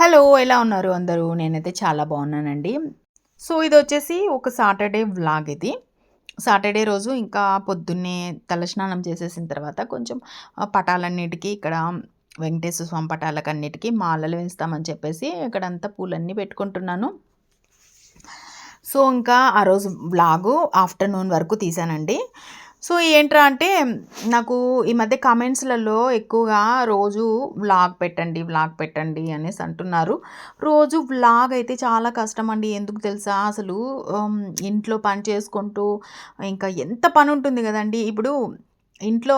Hello! ఎలా ఉన్నారు అందరూ? నేనైతే చాలా బాగున్నానండి. సో, ఇదొచ్చేసి ఒక సాటర్‌డే వ్లాగ్ ఇది. సాటర్‌డే రోజు ఇంకా పొద్దున్నే తలస్నానం చేసేసిన తర్వాత కొంచెం పటాలన్నిటికి ఇక్కడ వెంకటేశ్వర స్వామి పటాలకన్నిటికి మాలలు వేస్తామని చెప్పేసి ఇక్కడంతా పూలన్నీ పెట్టుకుంటున్నాను. సో, ఇంకా ఆ రోజు వ్లాగు ఆఫ్టర్‌నూన్ వరకు తీశానండి. సో, ఏంట్రా అంటే నాకు ఈ మధ్య కామెంట్స్‌లలో ఎక్కువగా రోజు వ్లాగ్ పెట్టండి అనేసి అంటున్నారు. రోజు వ్లాగ్ అయితే చాలా కష్టమండి. ఎందుకు తెలుసా? అసలు ఇంట్లో పని చేసుకుంటూ ఇంకా ఎంత పనుంటుంది గదండీ! ఇప్పుడు ఇంట్లో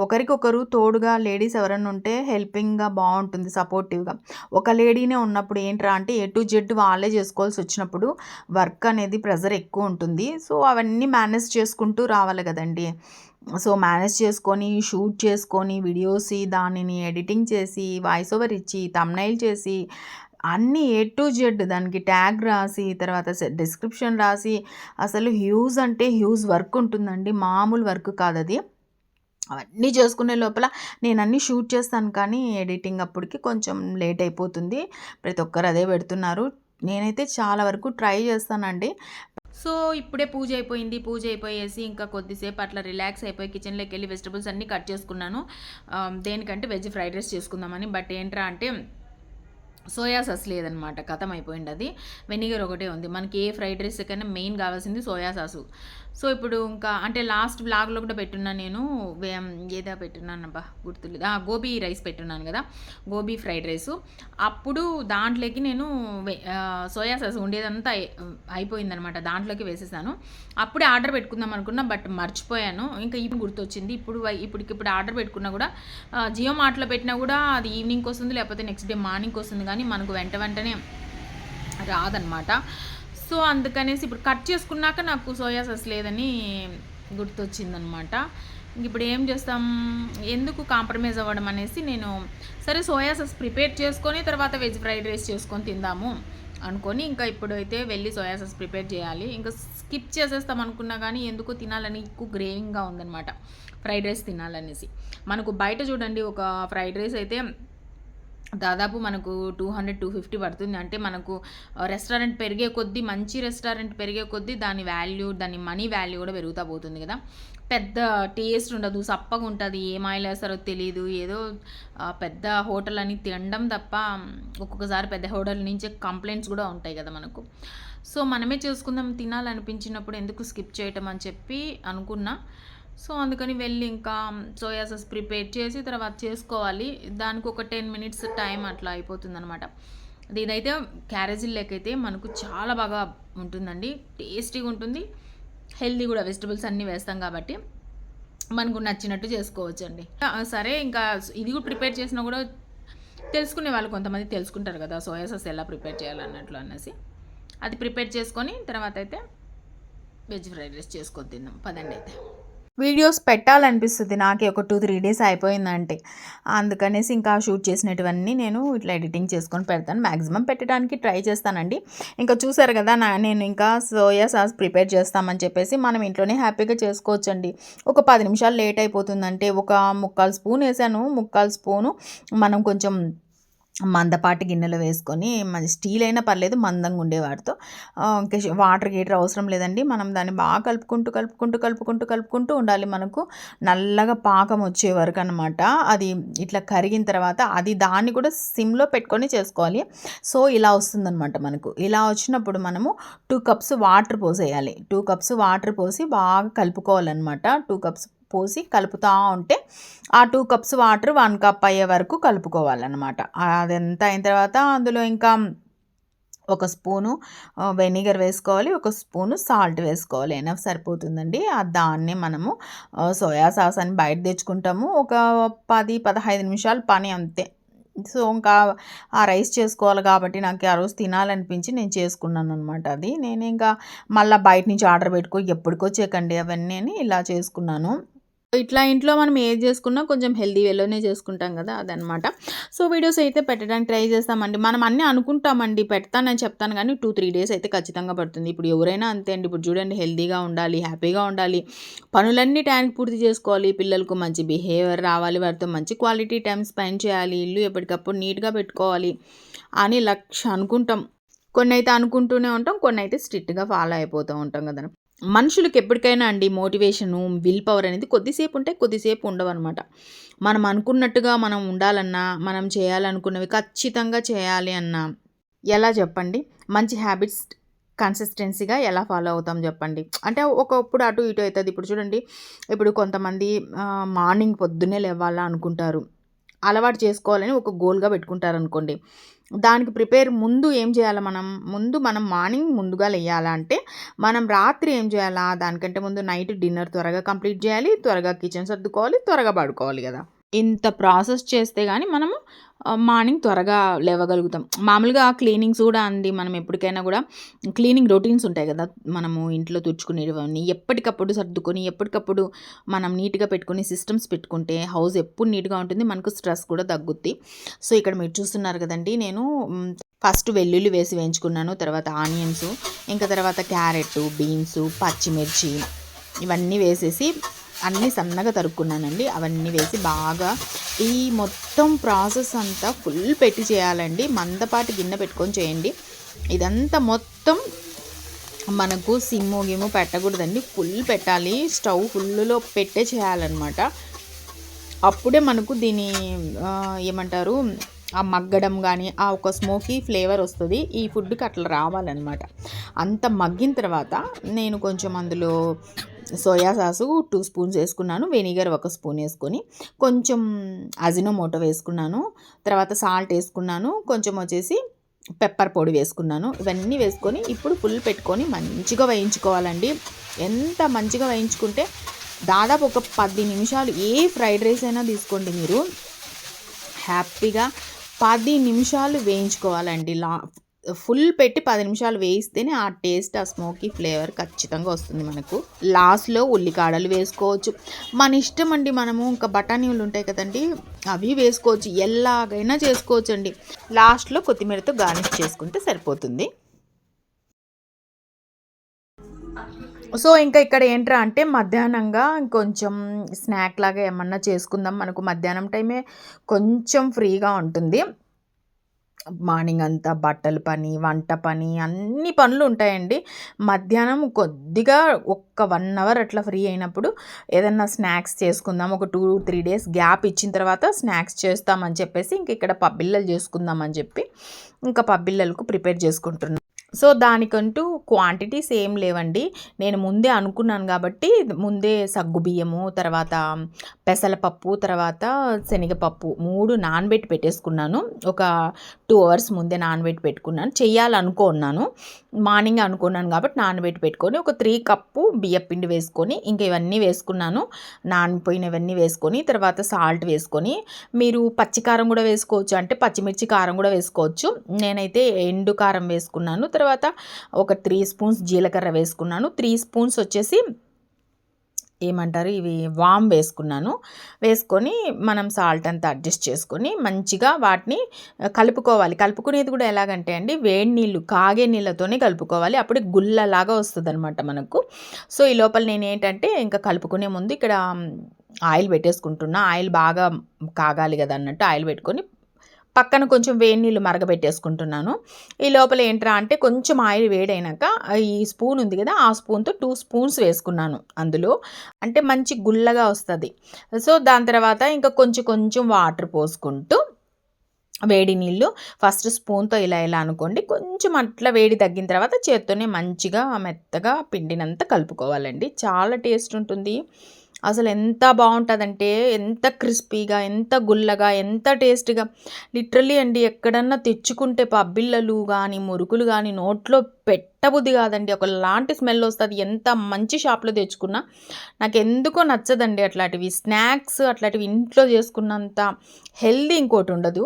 ఒకరికొకరు తోడుగా లేడీస్ ఎవరైనా ఉంటే హెల్పింగ్‌గా బావుంటుంది, సపోర్టివ్‌గా. ఒక లేడీనే ఉన్నప్పుడు ఏంట్రా అంటే ఏ టు జెడ్ వాళ్ళే చేసుకోవాల్సొచ్చినప్పుడు వర్క్ అనేది ప్రెషర్ ఎక్కువుంటుంది. సో, అవన్నీ మేనేజ్ చేసుకుంటూ రావాలి గదండీ! సో, మేనేజ్ చేసుకొని, షూట్ చేసుకొని, దానిని ఎడిటింగ్ చేసి, వాయిస్ ఓవర్ ఇచ్చి, థంబ్‌నెయిల్ చేసి, అన్నీ ఏ టు జెడ్ దానికి ట్యాగ్ రాసి, తర్వాత డిస్క్రిప్షన్ రాసి, అసలు హ్యూజ్ అంటే హ్యూజ్ వర్క్ ఉంటుందండి. మామూలు వర్క్ కాదది. అవన్నీ చేసుకునే లోపల నేనన్నీ షూట్ చేస్తాను కానీ, ఎడిటింగ్ అప్పటికి కొంచెం లేట్ అయిపోతుంది. ప్రతి ఒక్కరు అదే పెడుతున్నారు. నేనైతే చాలా వరకు ట్రై చేస్తానండి. సో, ఇప్పుడే పూజ అయిపోయింది. పూజ అయిపోయేసి ఇంకా కొద్దిసేపు అట్లా రిలాక్స్ అయిపోయి కిచెన్‌లోకెళ్ళి వెజిటబుల్స్ అన్నీ కట్ చేసుకున్నాను. దేనికంటే వెజ్ ఫ్రైడ్ రైస్ చేసుకుందామని. బట్ ఏంట్రా అంటే సోయా సాస్ లేదనమాట. ఖతమైపోయిందది. వెనిగర్ ఒకటే ఉంది. మనకి ఏ ఫ్రైడ్ రైస్ కన్నా మెయిన్ కావాల్సింది సోయా సాసు. సో, ఇప్పుడు ఇంకా అంటే లాస్ట్ వ్లాగ్‌లో కూడా పెట్టున్నాను నేను. ఏదో పెట్టున్నానబ్బా! గుర్తులేదు. గోబీ రైస్ పెట్టున్నాను కదా! Gobi fried rice. అప్పుడు దాంట్లోకి నేను సోయా సాస్ ఉండేదంతా అయిపోయిందనమాట. దాంట్లోకి వేసేసాను. అప్పుడే ఆర్డర్ పెట్టుకుందాం అనుకున్నా. బట్ మర్చిపోయాను. ఇంకా ఇప్పుడు గుర్తొచ్చింది. ఇప్పటికిప్పుడు ఆర్డర్ పెట్టుకున్నా కూడా జియో మార్ట్‌లో పెట్టినా కూడా అది ఈవినింగ్‌కి వస్తుంది. లేకపోతే నెక్స్ట్ డే మార్నింగ్‌కి వస్తుంది. కానీ మనకు వెంటనే రాదనమాట. సో, అందుకనేసి ఇప్పుడు కట్ చేసుకున్నాక నాకు సోయా సాస్ లేదని గుర్తొచ్చిందనమాట. ఇప్పుడు ఏం చేస్తాం? ఎందుకు కాంప్రమైజ్ అవ్వడం అనేసి నేను సరే సోయా సాస్ ప్రిపేర్ చేసుకొని తర్వాత వెజ్ ఫ్రైడ్ రైస్ చేసుకొని తిందాము అనుకొని ఇంకా ఇప్పుడైతే వెళ్ళి సోయా సాస్ ప్రిపేర్ చేయాలి. ఇంకా స్కిప్ చేసేస్తాం అనుకున్నా కానీ ఎందుకో తినాలని ఎక్కువ గ్రేవింగ్‌గా ఉందనమాట. ఫ్రైడ్ రైస్ తినాలనేసి. మనకు బయట చూడండి ఒక ఫ్రైడ్ రైస్ అయితే దాదాపు మనకు 200, 250 పడుతుంది. అంటే మనకు రెస్టారెంట్ పెరిగే కొద్దీ, మంచి రెస్టారెంట్ పెరిగే కొద్దీ దాని వాల్యూ, దాని మనీ వాల్యూ కూడా పెరుగుతా పోతుంది కదా! పెద్ద టేస్ట్ ఉండదు. సప్పగా ఉంటది. ఏం ఆయిల్ ఏస్తారో తెలీదు. ఏదో పెద్ద హోటల్ అని తినడం తప్ప ఒక్కొక్కసారి పెద్ద హోటల్ నుంచే కంప్లెయింట్స్ కూడా ఉంటాయి కదా మనకు. సో, మనమే చేసుకుందాం తినాలనిపించినప్పుడు ఎందుకు స్కిప్ చేయటం అని చెప్పి అనుకున్నా. సో, అందుకని వెళ్ళి ఇంకా సోయా సాస్ ప్రిపేర్ చేసి తర్వాత చేసుకోవాలి. దానికి ఒక 10 మినిట్స్ టైం అట్లా అయిపోతుందనమాట. ఇదైతే క్యారేజీల్లోకైతే మనకు చాలా బాగా ఉంటుందండి. టేస్టీగా ఉంటుంది. హెల్తీ కూడా వెజిటబుల్స్ అన్నీ వేస్తాం కాబట్టి మనకు నచ్చినట్టు చేసుకోవచ్చండి. సరే ఇంకా ఇది కూడా ప్రిపేర్ చేసినా కూడా తెలుసుకునే వాళ్ళు కొంతమంది తెలుసుకుంటారు కదా! సోయా సాస్ ఎలా ప్రిపేర్ చేయాలన్నట్లు అనేసి. అది ప్రిపేర్ చేసుకొని తర్వాత అయితే వెజ్ ఫ్రైడ్ రైస్ చేసుకొని తిందాం పదండి అయితే. వీడియోస్ పెట్టాలనిపిస్తుంది నాకే ఒక 2, 3 డేస్ అయిపోయిందంటే. అందుకనేసి ఇంకా షూట్ చేసినటువన్నీ నేను ఇట్లా ఎడిటింగ్ చేసుకొని పెడతాను. మ్యాక్సిమం పెట్టడానికి ట్రై చేస్తానండి. ఇంకా చూసారు కదా! నేను ఇంకా సోయా సాస్ ప్రిపేర్ చేస్తామని చెప్పేసి మనం ఇంట్లోనే హ్యాపీగా చేసుకోవచ్చండి. ఒక 10 నిమిషాలు లేట్ అయిపోతుందంటే ఒక ముక్కాలు స్పూన్ వేసాను. ముక్కాలు స్పూను మనం కొంచెం మందపాటి గిన్నెలో వేసుకొని స్టీల్ అయినా పర్లేదు మందంగా ఉండే వాటితో ఇంకా వాటర్ గీటర్ అవసరం లేదండి. మనం దాన్ని బాగా కలుపుకుంటూ ఉండాలి. మనకు నల్లగా పాకం వచ్చే వరకు అనమాట. అది ఇట్లా కరిగిన తర్వాత దాన్ని కూడా సిమ్లో పెట్టుకొని చేసుకోవాలి. సో, ఇలా వస్తుందనమాట మనకు. ఇలా వచ్చినప్పుడు మనము 2 కప్స్ వాటర్ పోసేయాలి. 2 కప్స్ వాటర్ పోసి బాగా కలుపుకోవాలన్నమాట. 2 కప్స్ పోసి కలుపుతూ ఉంటే ఆ 2 కప్స్ వాటర్ 1 కప్ అయ్యే వరకు కలుపుకోవాలన్నమాట. అదంతా అయిన తర్వాత అందులో ఇంకా ఒక స్పూను వెనిగర్ వేసుకోవాలి. ఒక స్పూను సాల్ట్ వేసుకోవాలి. ఎనఫ్ సరిపోతుందండి. దాన్ని మనము సోయా సాస్ అని బయట తెచ్చుకుంటాము. ఒక 10, 15 నిమిషాలు పని అంతే. సో, ఇంకా ఆ రైస్ చేసుకోవాలి కాబట్టి నాకు ఆ రోజు తినాలనిపించి నేను చేసుకున్నాననమాట అది. నేను ఇంకా మళ్ళీ బయట నుంచి ఆర్డర్ పెట్టుకో ఎప్పటికో చెకండి అవన్నీ అని ఇలా చేసుకున్నాను. ఇట్లా ఇంట్లో మనం ఏది చేసుకున్నా కొంచెం హెల్తీ వేలోనే చేసుకుంటాం కదా, అదనమాట. సో వీడియోస్ అయితే పెట్టడానికి ట్రై చేస్తామండి. మనం అన్నీ అనుకుంటామండి పెడతానని చెప్తాను కానీ 2-3 డేస్ అయితే ఖచ్చితంగా పడుతుంది. ఇప్పుడు ఎవరైనా అంతే అండి. ఇప్పుడు చూడండి, హెల్తీగా ఉండాలి, హ్యాపీగా ఉండాలి, పనులన్నీ టైంకి పూర్తి చేసుకోవాలి, పిల్లలకు మంచి బిహేవియర్ రావాలి, వారితో మంచి క్వాలిటీ టైం స్పెండ్ చేయాలి, ఇల్లు ఎప్పటికప్పుడు నీట్గా పెట్టుకోవాలి అని అనుకుంటాం. కొన్ని అయితే అనుకుంటూనే ఉంటాం, కొన్ని అయితే స్ట్రిక్ట్గా ఫాలో అయిపోతూ ఉంటాం కదా. మనుషులకి ఎప్పటికైనా అండి మోటివేషను, విల్ పవర్ అనేది కొద్దిసేపు ఉంటే కొద్దిసేపు ఉండవన్నమాట. మనం అనుకున్నట్టుగా మనం ఉండాలన్నా, మనం చేయాలనుకున్నవి ఖచ్చితంగా చేయాలి అన్నా ఎలా చెప్పండి? మంచి హ్యాబిట్స్ కన్సిస్టెన్సీగా ఎలా ఫాలో అవుతాం చెప్పండి? అంటే ఒకప్పుడు అటు ఇటు అవుతుంది. ఇప్పుడు చూడండి, ఇప్పుడు కొంతమంది మార్నింగ్ పొద్దున్నే లేవాలా అనుకుంటారు, అలవాటు చేసుకోవాలని ఒక గోల్‌గా పెట్టుకుంటారనుకోండి. దానికి ముందు ఏం చేయాలా మనం? మనం మార్నింగ్ ముందుగా లెయ్యాలా అంటే, మనం రాత్రి ఏం చేయాలా? దానికంటే ముందు నైట్ డిన్నర్ త్వరగా కంప్లీట్ చేయాలి, త్వరగా కిచెన్ సర్దుకోవాలి, త్వరగా పడుకోవాలి గదా! ఇంత ప్రాసెస్ చేస్తే గానీ మనము మార్నింగ్ త్వరగా లేవగలుగుతాం. మామూలుగా క్లీనింగ్స్ గూడా అండి, మనం ఎప్పటికైనా గూడా క్లీనింగ్ రొటీన్స్ ఉంటాయి గదా! మనము ఇంట్లో తుడుచుకునేటివన్నీ ఎప్పటికప్పుడు సర్దుకొని, ఎప్పటికప్పుడు మనం నీట్‌గా పెట్టుకొని, సిస్టమ్స్ పెట్టుకుంటే హౌస్ ఎప్పుడు నీట్‌గా ఉంటుంది. మనకు స్ట్రెస్ కూడా తగ్గుద్ది. సో, ఇక్కడ మీరు చూస్తున్నారు గదండీ! నేను ఫస్ట్ వెల్లుల్లి వేసి వేయించుకున్నాను. తర్వాత ఆనియన్సు, ఇంకా తర్వాత క్యారెట్టు, బీన్సు, పచ్చిమిర్చి ఇవన్నీ వేసేసి అన్నీ సన్నగా తరుక్కున్నానండి. అవన్నీ వేసి బాగా ఈ మొత్తం ప్రాసెస్ అంతా ఫుల్ పెట్టి చేయాలండి. మందపాటి గిన్నె పెట్టుకొని చేయండి. ఇదంతా మొత్తం మనకు సిమ్ము గిమ్ము పెట్టకూడదండి. ఫుల్ పెట్టాలి. స్టవ్ ఫుల్లులో పెట్టే చేయాలన్నమాట. అప్పుడే మనకు దీని ఏమంటారు, ఆ మగ్గడం కానీ, ఆ ఒక స్మోకీ ఫ్లేవర్ వస్తుంది. ఈ ఫుడ్కి అట్లా రావాలన్నమాట. అంత మగ్గిన తర్వాత నేను కొంచెం అందులో సోయా సాసు 2 స్పూన్స్ వేసుకున్నాను, వెనిగర్ 1 స్పూన్ వేసుకొని, కొంచెం అజినోమోటో వేసుకున్నాను, తర్వాత సాల్ట్ వేసుకున్నాను, కొంచెం వచ్చేసి పెప్పర్ పొడి వేసుకున్నాను. ఇవన్నీ వేసుకొని ఇప్పుడు ఫుల్ పెట్టుకొని మంచిగా వేయించుకోవాలండి. ఎంత మంచిగా వేయించుకుంటే దాదాపు ఒక 10 నిమిషాలు, ఏ ఫ్రైడ్ రైస్ అయినా తీసుకోండి మీరు, హ్యాపీగా 10 నిమిషాలు వేయించుకోవాలండి. ఫుల్ పెట్టి 10 నిమిషాలు వేయిస్తేనే ఆ టేస్ట్, ఆ స్మోకీ ఫ్లేవర్ ఖచ్చితంగా వస్తుంది మనకు. లాస్ట్‌లో ఉల్లికాడలు వేసుకోవచ్చు. మన ఇష్టం అండి. మనము ఇంకా బఠానీలు ఉంటాయి కదండీ, అవి వేసుకోవచ్చు. ఎలాగైనా చేసుకోవచ్చండి. లాస్ట్‌లో కొత్తిమీరతో గార్నిష్ చేసుకుంటే సరిపోతుంది. సో, ఇంకా ఇక్కడ ఏంట్రా అంటే మధ్యాహ్నంగా కొంచెం స్నాక్ లాగా ఏమన్నా చేసుకుందాం. మనకు మధ్యాహ్నం టైమే కొంచెం ఫ్రీగా ఉంటుంది. మార్నింగ్ అంతా బట్టల పని, వంట పని, అన్ని పనులు ఉంటాయండి. మధ్యాహ్నం కొద్దిగా ఒక్క 1 అవర్ అట్లా ఫ్రీ అయినప్పుడు ఏదన్నా స్నాక్స్ చేసుకుందాం. ఒక 2-3 డేస్ గ్యాప్ ఇచ్చిన తర్వాత స్నాక్స్ చేస్తామని చెప్పేసి ఇంక ఇక్కడ పబ్బిళ్ళలు చేసుకుందాం అని చెప్పి ఇంకా పబ్బిళ్ళలకు ప్రిపేర్ చేసుకుంటున్నాను. సో, దానికంటూ క్వాంటిటీస్ ఏం లేవండి. నేను ముందే అనుకున్నాను కాబట్టి ముందే సగ్గుబియ్యము, తర్వాత పెసరపప్పు, తర్వాత శనగపప్పు 3 నానబెట్టి పెట్టేసుకున్నాను. ఒక 2 అవర్స్ ముందే నానబెట్టి పెట్టుకున్నాను. చేయాలనుకున్నాను. మార్నింగ్ అనుకున్నాను కాబట్టి నానబెట్టి పెట్టుకొని ఒక 3 కప్పు బియ్యపిండి వేసుకొని ఇంక ఇవన్నీ వేసుకున్నాను. నానిపోయినవన్నీ వేసుకొని తర్వాత సాల్ట్ వేసుకొని, మీరు పచ్చికారం కూడా వేసుకోవచ్చు, అంటే పచ్చిమిర్చి కారం కూడా వేసుకోవచ్చు. నేనైతే ఎండు కారం వేసుకున్నాను. తర్వాత ఒక 3 స్పూన్స్ జీలకర్ర వేసుకున్నాను. 3 స్పూన్స్ వచ్చేసి ఏమంటారు, ఇవి వామ్ వేసుకున్నాను. వేసుకొని మనం సాల్ట్ అంతా అడ్జస్ట్ చేసుకొని మంచిగా వాటిని కలుపుకోవాలి. కలుపుకునేది కూడా ఎలాగంటే అండి, వేడి నీళ్ళు, కాగే నీళ్ళతోనే కలుపుకోవాలి. అప్పుడు గుల్లలాగా వస్తుందనమాట మనకు. సో, ఈ లోపల నేనేంటంటే ఇంకా కలుపుకునే ముందు ఇక్కడ ఆయిల్ పెట్టేసుకుంటున్నా. ఆయిల్ బాగా కాగాలి కదా అన్నట్టు ఆయిల్ పెట్టుకొని పక్కన కొంచెం వేడి నీళ్ళు మరగబెట్టేసుకుంటున్నాను. ఈ లోపల ఏంట్రా అంటే కొంచెం ఆయిల్ వేడైనాక ఈ స్పూన్ ఉంది కదా, ఆ స్పూన్‌తో 2 స్పూన్స్ వేసుకున్నాను అందులో. అంటే మంచి గుల్లగా వస్తది. సో, దాని తర్వాత ఇంకా కొంచెం కొంచెం వాటర్ పోసుకుంటూ వేడి నీళ్ళు ఫస్ట్ స్పూన్‌తో ఇలా ఇలా అనుకోండి. కొంచెం అట్లా వేడి తగ్గిన తర్వాత చేత్తోనే మంచిగా మెత్తగా పిండినంతా కలుపుకోవాలండి. చాలా టేస్ట్ ఉంటుంది. అసలు ఎంత బావుంటదంటే, ఎంత క్రిస్పీగా, ఎంత గుల్లగా, ఎంత టేస్ట్‌గా, లిటరల్లీ అండి. ఎక్కడన్నా తెచ్చుకుంటే పబ్బిళ్ళలు గానీ, మురుకులు గానీ నోట్లో పెట్టబుద్ధి కాదండి, ఒకలాంటి స్మెల్ వస్తుంది. ఎంత మంచి షాప్లో తెచ్చుకున్నా నాకు ఎందుకో నచ్చదండి అట్లాంటివి. స్నాక్స్ అట్లాంటివి ఇంట్లో చేసుకున్నంత హెల్దీ ఇంకోటి ఉండదు.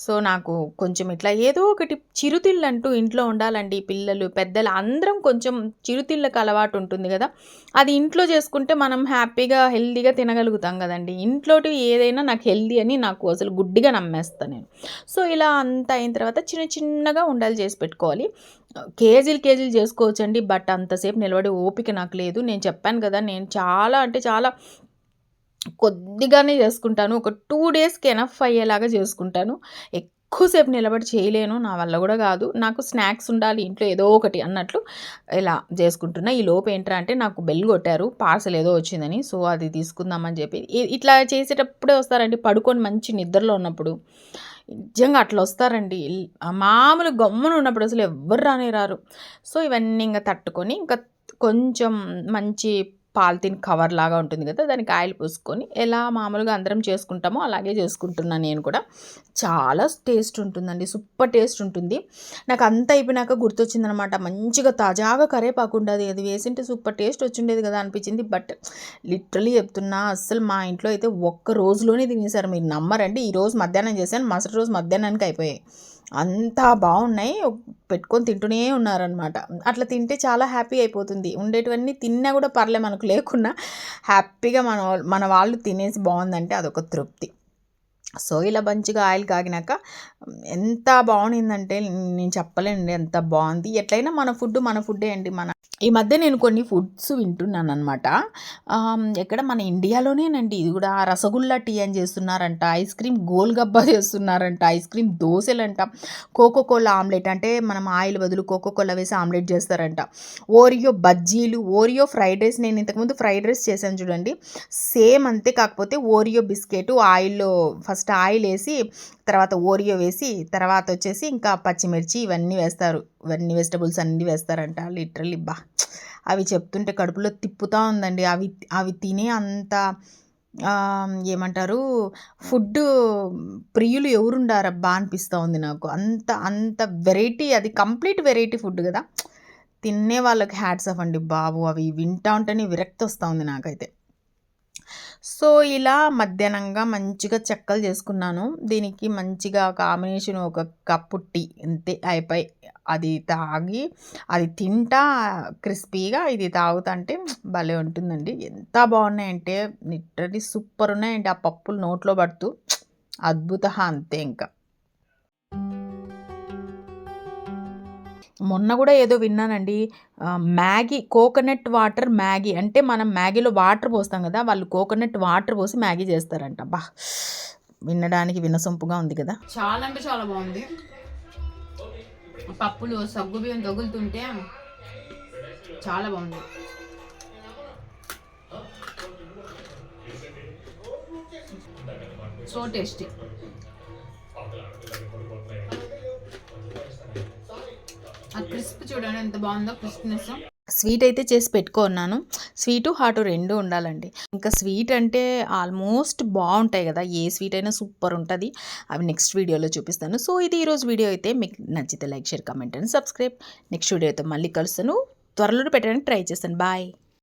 సో నాకు కొంచెం ఇట్లా ఏదో ఒకటి చిరుతిళ్ళు అంటూ ఇంట్లో ఉండాలండి. పిల్లలు పెద్దలు అందరం కొంచెం చిరుతిళ్ళకి అలవాటు ఉంటుంది కదా, అది ఇంట్లో చేసుకుంటే మనం హ్యాపీగా హెల్దీగా తినగలుగుతాం కదండి. ఇంట్లోటి ఏదైనా నాకు హెల్దీ అని నాకు అసలు గుడ్డిగా నమ్మేస్తాను నేను. సో ఇలా అంతా అయిన తర్వాత చిన్న చిన్నగా ఉండలు చేసి పెట్టుకోవాలి. కేజీలు చేసుకోవచ్చండి, బట్ అంతసేపు నిలబడే ఓపిక నాకు లేదు. నేను చెప్పాను కదా, నేను చాలా అంటే చాలా కొద్దిగానే చేసుకుంటాను. ఒక 2 డేస్‌కి ఎనఫ్ అయ్యేలాగా చేసుకుంటాను. ఎక్కువసేపు నిలబడి చేయలేను, నా వల్ల కూడా కాదు. నాకు స్నాక్స్ ఉండాలి ఇంట్లో ఏదో ఒకటి అన్నట్లు ఇలా చేసుకుంటున్నా. ఈ లోపు ఏంట్రా అంటే నాకు బెల్ కొట్టారు, పార్సల్ ఏదో వచ్చిందని. సో అది తీసుకుందామని చెప్పి ఇట్లా చేసేటప్పుడే వస్తారండి, పడుకొని మంచి నిద్రలో ఉన్నప్పుడు నిజంగా అట్లా వస్తారండి. మామూలు గమ్మున ఉన్నప్పుడు అసలు ఎవ్వరు రానే రారు. సో ఇవన్నీ ఇంకా తట్టుకొని ఇంకా కొంచెం మంచి పాలిథిన్ కవర్ లాగా ఉంటుంది కదా, దానికి ఆయిల్ పూసుకొని ఎలా మామూలుగా అందరం చేసుకుంటామో అలాగే చేసుకుంటున్నాను నేను కూడా. చాలా టేస్ట్ ఉంటుందండి, సూపర్ టేస్ట్ ఉంటుంది. నాకు అంత అయిపోయినాక గుర్తొచ్చిందనమాట, మంచిగా తాజాగా కరేపాకు ఉండదు, అది వేసింటే సూపర్ టేస్ట్ వచ్చిండేది కదా అనిపించింది. బట్ లిటరలీ చెప్తున్నా, అస్సలు మా ఇంట్లో అయితే ఒక్క రోజులోనే తినేసారు. మీరు నమ్మరండి, ఈరోజు మధ్యాహ్నం చేశాను, మరుసటి రోజు మధ్యాహ్నానికి అయిపోయాయి. అంతా బాగున్నాయి, పెట్టుకొని తింటూనే ఉన్నారనమాట. అట్లా తింటే చాలా హ్యాపీ అయిపోతుంది. ఉండేటివన్నీ తిన్నా కూడా పర్లే, మనకు లేకున్నా హ్యాపీగా మన వాళ్ళు తినేసి బాగుందంటే అదొక తృప్తి. సో ఇలా మంచిగా ఆయిల్ కాగినాక ఎంత బాగుండిందంటే నేను చెప్పలేనండి, ఎంత బాగుంది. ఎట్లయినా మన ఫుడ్డే అండి. ఈ మధ్య నేను కొన్ని ఫుడ్స్ వింటున్నాను అనమాట. ఎక్కడ మన ఇండియాలోనేనండి. ఇది కూడా రసగుల్లా టీ అని చేస్తున్నారంట, ఐస్ క్రీమ్ గోల్గబ్బా చేస్తున్నారంట, ఐస్ క్రీమ్ దోశలంట, కోకోకోలా ఆమ్లెట్ అంటే మనం ఆయిల్ బదులు కోకోకోలా వేసి ఆమ్లెట్ చేస్తారంట, ఓరియో బజ్జీలు, ఓరియో ఫ్రైడ్ రైస్. నేను ఇంతకుముందు ఫ్రైడ్ రైస్ చేశాను చూడండి, సేమ్ అంతే. కాకపోతే ఓరియో బిస్కెట్ ఆయిల్లో ఫస్ట్ ఆయిల్ వేసి తర్వాత ఓరియో వేసి తర్వాత వచ్చేసి ఇంకా పచ్చిమిర్చి ఇవన్నీ వేస్తారు, ఇవన్నీ వెజిటబుల్స్ అన్నీ వేస్తారంట. లిటరల్లీ అవి చెప్తుంటే కడుపులో తిప్పుతూ ఉందండి. అవి తినే అంత ఏమంటారు, ఫుడ్ ప్రియులు ఎవరుండారబ్బా అనిపిస్తూ ఉంది నాకు. అంత అంత వెరైటీ, అది కంప్లీట్ వెరైటీ ఫుడ్ కదా, తినే వాళ్ళకి హ్యాట్స్ ఆఫ్ అండి బాబు. అవి వింటా ఉంటేనే విరక్తి వస్తూ ఉంది నాకైతే. సో ఇలా మధ్యాహ్నంగా మంచిగా చెక్కలు చేసుకున్నాను. దీనికి మంచిగా కాంబినేషన్ ఒక కప్పు టీ అంతే, అయిపోయి అది తాగి అది తింటా క్రిస్పీగా ఇది తాగుతుంటే భలే ఉంటుందండి. ఎంత బాగున్నాయంటే లిటరల్లీ సూపర్ ఉన్నాయండి. ఆ పప్పులు నోట్లో పడుతూ అద్భుత అంతే. ఇంకా మొన్న కూడా ఏదో విన్నానండి, మ్యాగీ కోకోనట్ వాటర్ మ్యాగీ అంటే మనం మ్యాగీలో వాటర్ పోస్తాం కదా, వాళ్ళు కోకోనట్ వాటర్ పోసి మ్యాగీ చేస్తారంట. బా, వినడానికి వినసొంపుగా ఉంది కదా. చాలా అంటే చాలా బాగుంది. పప్పులు సగ్గు బియ్యం తగులుతుంటే చాలా బాగుంది. So tasty. ఆ క్రిస్ప్ చూడండి ఎంత బాగుందో, క్రిస్ప్నెస్. స్వీట్ అయితే చేసి పెట్టుకున్నాను. స్వీటు హాటు రెండు ఉండాలండి. ఇంకా స్వీట్ అంటే ఆల్మోస్ట్ బాగుంటాయి కదా, ఏ స్వీట్ అయినా సూపర్ ఉంటుంది. అవి నెక్స్ట్ వీడియోలో చూపిస్తాను. సో ఇది ఈరోజు వీడియో అయితే, మీకు నచ్చితే like, share, comment and subscribe. Next వీడియోతో మళ్ళీ కలుస్తాను, త్వరలో పెట్టడానికి ట్రై చేస్తాను. బాయ్.